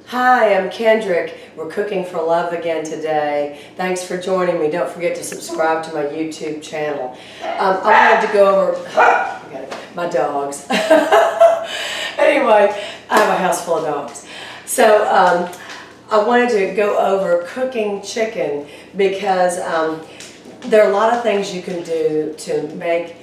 Hi, I'm Kendrick. We're cooking for love again today. Thanks for joining me. Don't forget to subscribe to my YouTube channel. I wanted to go over my dogs. Anyway, I have a house full of dogs. So I wanted to go over cooking chicken because there are a lot of things you can do to make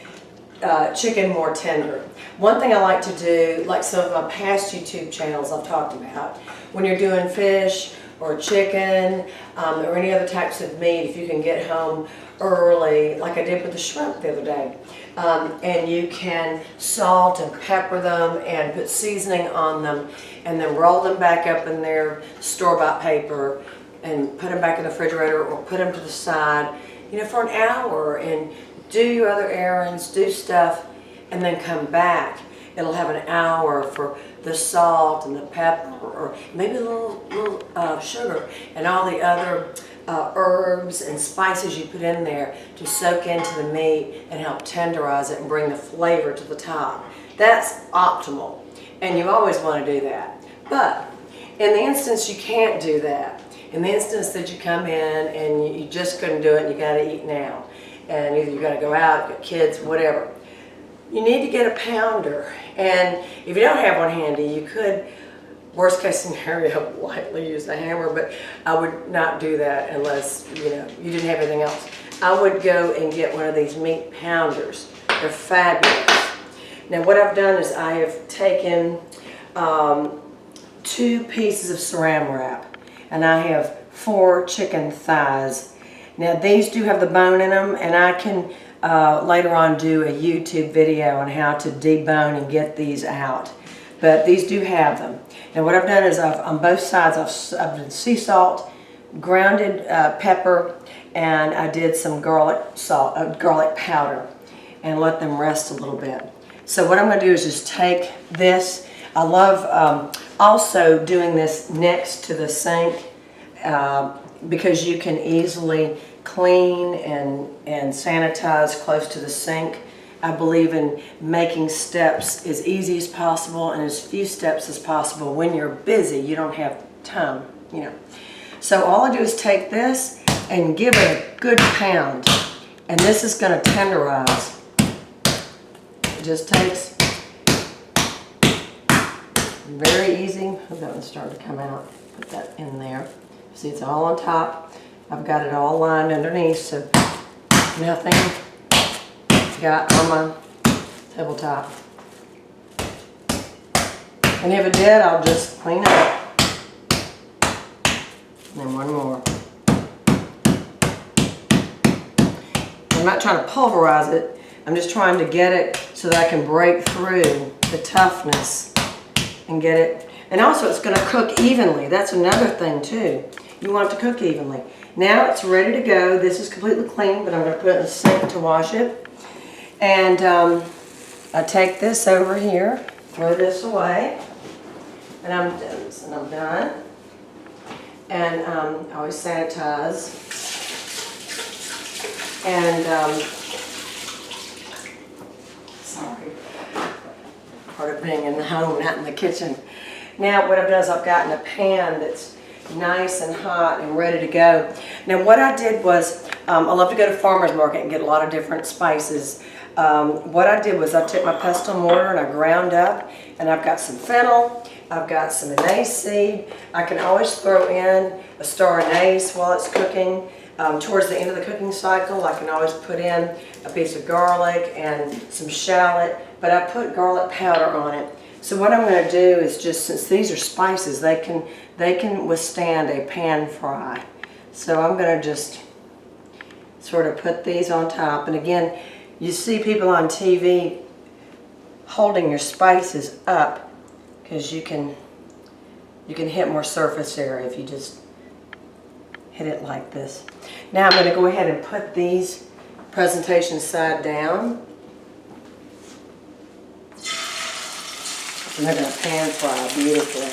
chicken more tender. One thing I like to do, like some of my past YouTube channels I've talked about, when you're doing fish or chicken or any other types of meat, if you can get home early, like I did with the shrimp the other day, and you can salt and pepper them and put seasoning on them and then roll them back up in their store-bought paper and put them back in the refrigerator or put them to the side, you know, for an hour and do your other errands, do stuff, and then come back. It'll have an hour for the salt and the pepper, or maybe a little sugar, and all the other herbs and spices you put in there to soak into the meat and help tenderize it and bring the flavor to the top. That's optimal, and you always want to do that. But in the instance you can't do that, in the instance that you come in and you just couldn't do it and you got to eat now, and either you got to go out, get kids, whatever, you need to get a pounder. And if you don't have one handy, you could, worst case scenario, lightly use a hammer, but I would not do that unless you didn't have anything else. I would go and get one of these meat pounders. They're fabulous. Now what I've done is I have taken 2 pieces of saran wrap, and I have 4 chicken thighs. Now these do have the bone in them, and I can later on do a YouTube video on how to debone and get these out. But these do have them. Now what I've done is on both sides I've done sea salt, grounded pepper, and I did some garlic powder and let them rest a little bit. So what I'm going to do is just take this. I love also doing this next to the sink because you can easily clean and sanitize close to the sink. I believe in making steps as easy as possible and as few steps as possible. When you're busy, you don't have time, you know. So all I do is take this and give it a good pound, and this is going to tenderize. It just takes very easy. Hope that one started to come out. Put that in there. See, it's all on top. I've got it all lined underneath, so nothing got on my tabletop. And if it did, I'll just clean it up. And then one more. I'm not trying to pulverize it. I'm just trying to get it so that I can break through the toughness and get it. And also it's going to cook evenly. That's another thing too. You want it to cook evenly. Now it's ready to go. This is completely clean, but I'm going to put it in the sink to wash it. And I take this over here, throw this away, and I'm done. And I always sanitize. And sorry, part of being in the home, not in the kitchen. Now what I've done is I've gotten a pan that's nice and hot and ready to go. Now what I did was, I love to go to farmer's market and get a lot of different spices. What I did was I took my pestle mortar and I ground up, and I've got some fennel, I've got some anise seed. I can always throw in a star anise while it's cooking. Towards the end of the cooking cycle, I can always put in a piece of garlic and some shallot, but I put garlic powder on it. So what I'm going to do is just, since these are spices, they can withstand a pan fry. So I'm going to just sort of put these on top. And again, you see people on TV holding your spices up because you can hit more surface area if you just hit it like this. Now I'm going to go ahead and put these presentation side down. And they're going to pan fry beautifully.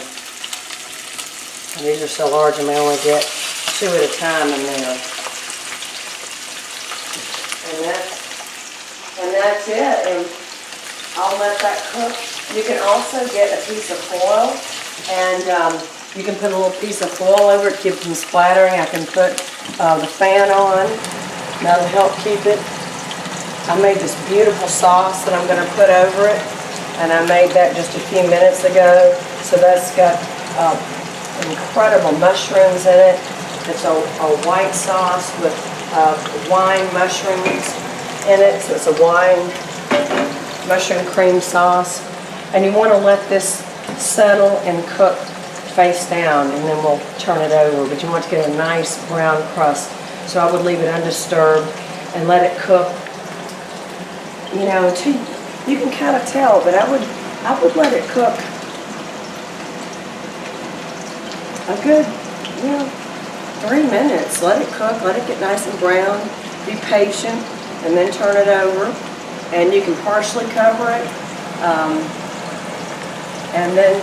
And these are so large I may only get 2 at a time in there. And that's it. And I'll let that cook. You can also get a piece of foil and You can put a little piece of foil over it, keep it from splattering. I can put the fan on. That'll help keep it. I made this beautiful sauce that I'm going to put over it, and I made that just a few minutes ago. So that's got incredible mushrooms in it. It's a white sauce with wine mushrooms in it, so it's a wine mushroom cream sauce. And you want to let this settle and cook face down, and then we'll turn it over. But you want to get a nice brown crust. So I would leave it undisturbed and let it cook, you know, until you can kind of tell, but I would let it cook a good, 3 minutes. Let it cook, let it get nice and brown. Be patient, and then turn it over. And you can partially cover it, and then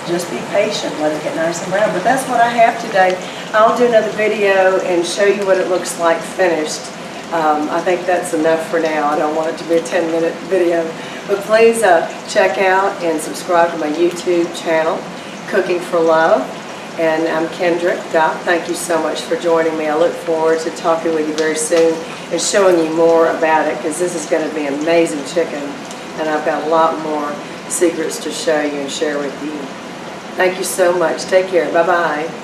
just be patient. Let it get nice and brown. But that's what I have today. I'll do another video and show you what it looks like finished. I think that's enough for now. I don't want it to be a 10-minute video. But please check out and subscribe to my YouTube channel, Cooking for Love. And I'm Kendrick. Doc, thank you so much for joining me. I look forward to talking with you very soon and showing you more about it, because this is going to be amazing chicken. And I've got a lot more secrets to show you and share with you. Thank you so much. Take care. Bye-bye.